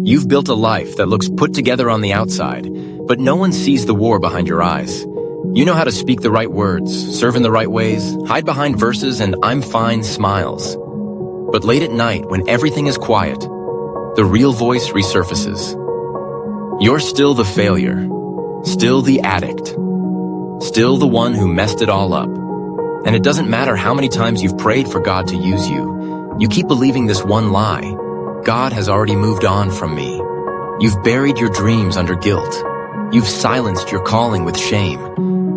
You've built a life that looks put together on the outside, but no one sees the war behind your eyes. You know how to speak the right words, serve in the right ways, hide behind verses and "I'm fine" smiles. But late at night, when everything is quiet, the real voice resurfaces. You're still the failure, still the addict, still the one who messed it all up. And it doesn't matter how many times you've prayed for God to use you. You keep believing this one lie: God has already moved on from me. You've buried your dreams under guilt. You've silenced your calling with shame.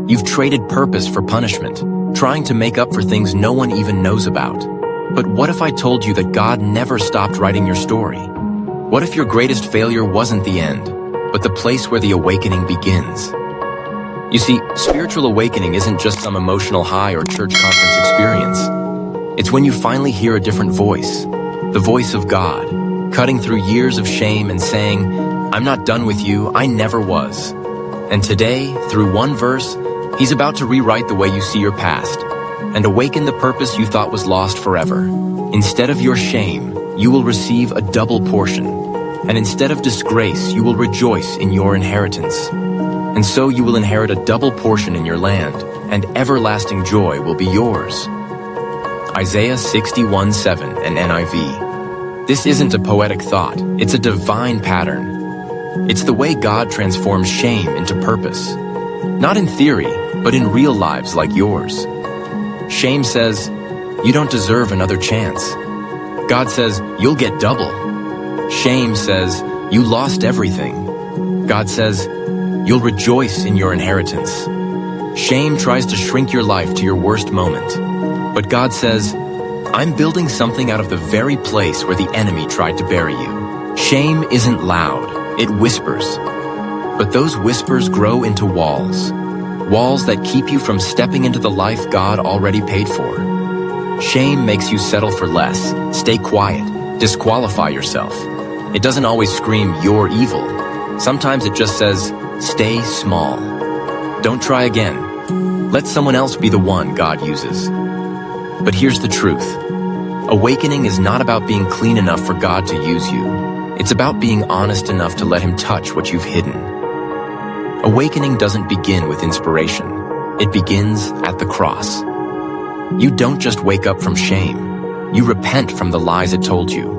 You've traded purpose for punishment, trying to make up for things no one even knows about. But what if I told you that God never stopped writing your story? What if your greatest failure wasn't the end, but the place where the awakening begins? You see, spiritual awakening isn't just some emotional high or church conference experience. It's when you finally hear a different voice, the voice of God, cutting through years of shame and saying, "I'm not done with you, I never was." And today, through one verse, He's about to rewrite the way you see your past and awaken the purpose you thought was lost forever. Instead of your shame, you will receive a double portion. And instead of disgrace, you will rejoice in your inheritance. And so you will inherit a double portion in your land, and everlasting joy will be yours. Isaiah 61:7 and NIV. This isn't a poetic thought, it's a divine pattern. It's the way God transforms shame into purpose. Not in theory, but in real lives like yours. Shame says, "You don't deserve another chance." God says, "You'll get double." Shame says, "You lost everything." God says, "You'll rejoice in your inheritance." Shame tries to shrink your life to your worst moment. But God says, "I'm building something out of the very place where the enemy tried to bury you." Shame isn't loud, it whispers. But those whispers grow into walls. Walls that keep you from stepping into the life God already paid for. Shame makes you settle for less, stay quiet, disqualify yourself. It doesn't always scream, "You're evil." Sometimes it just says, "Stay small. Don't try again. Let someone else be the one God uses." But here's the truth. Awakening is not about being clean enough for God to use you. It's about being honest enough to let Him touch what you've hidden. Awakening doesn't begin with inspiration. It begins at the cross. You don't just wake up from shame. You repent from the lies it told you.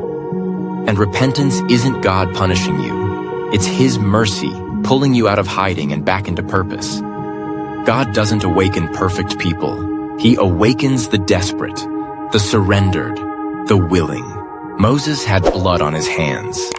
And repentance isn't God punishing you. It's His mercy pulling you out of hiding and back into purpose. God doesn't awaken perfect people. He awakens the desperate, the surrendered, the willing. Moses had blood on his hands.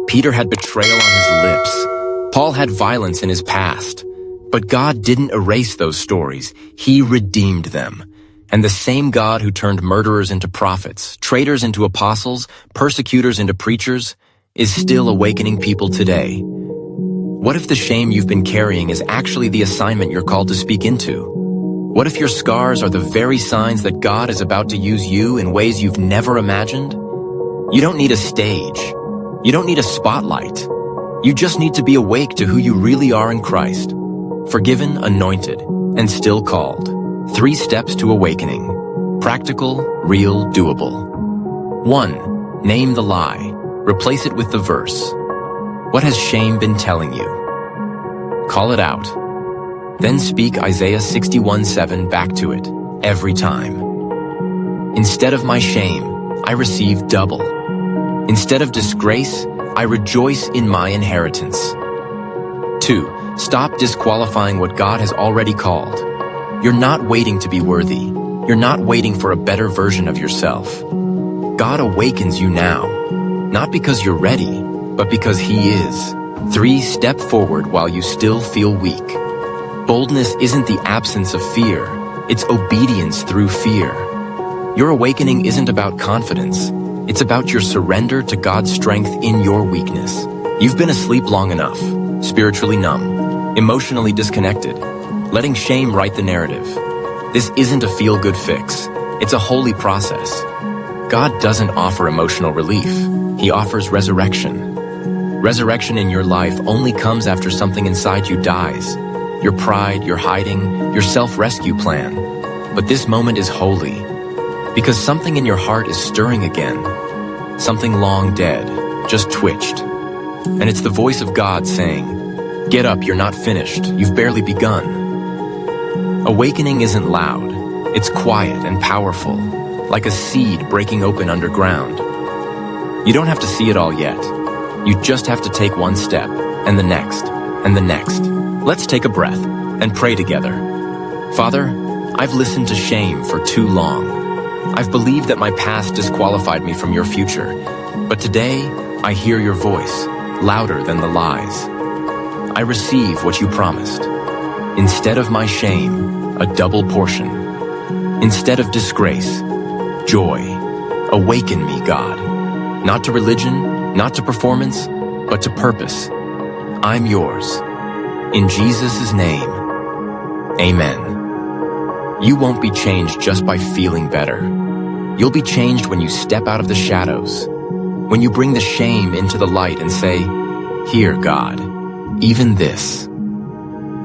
Peter had betrayal on his lips. Paul had violence in his past. But God didn't erase those stories. He redeemed them. And the same God who turned murderers into prophets, traitors into apostles, persecutors into preachers, is still awakening people today. What if the shame you've been carrying is actually the assignment you're called to speak into? What if your scars are the very signs that God is about to use you in ways you've never imagined? You don't need a stage. You don't need a spotlight. You just need to be awake to who you really are in Christ. Forgiven, anointed, and still called. 3 steps to awakening. Practical, real, doable. 1. Name the lie. Replace it with the verse. What has shame been telling you? Call it out. Then speak Isaiah 61:7 back to it, every time. Instead of my shame, I receive double. Instead of disgrace, I rejoice in my inheritance. 2. Stop disqualifying what God has already called. You're not waiting to be worthy. You're not waiting for a better version of yourself. God awakens you now, not because you're ready, but because He is. 3. Step forward while you still feel weak. Boldness isn't the absence of fear. It's obedience through fear. Your awakening isn't about confidence. It's about your surrender to God's strength in your weakness. You've been asleep long enough, spiritually numb, emotionally disconnected, letting shame write the narrative. This isn't a feel-good fix. It's a holy process. God doesn't offer emotional relief. He offers resurrection. Resurrection in your life only comes after something inside you dies. Your pride, your hiding, your self-rescue plan. But this moment is holy, because something in your heart is stirring again. Something long dead, just twitched. And it's the voice of God saying, "Get up, you're not finished. You've barely begun." Awakening isn't loud. It's quiet and powerful, like a seed breaking open underground. You don't have to see it all yet. You just have to take one step, and the next, and the next. Let's take a breath and pray together. Father, I've listened to shame for too long. I've believed that my past disqualified me from your future. But today, I hear your voice, louder than the lies. I receive what you promised. Instead of my shame, a double portion. Instead of disgrace, joy. Awaken me, God. Not to religion, not to performance, but to purpose. I'm yours. In Jesus' name, amen. You won't be changed just by feeling better. You'll be changed when you step out of the shadows, when you bring the shame into the light and say, "Here, God, even this."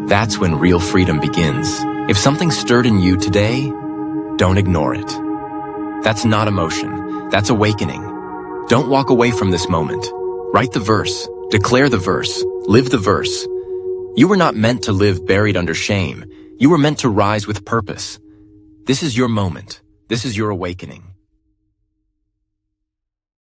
That's when real freedom begins. If something stirred in you today, don't ignore it. That's not emotion. That's awakening. Don't walk away from this moment. Write the verse. Declare the verse. Live the verse. You were not meant to live buried under shame. You were meant to rise with purpose. This is your moment. This is your awakening.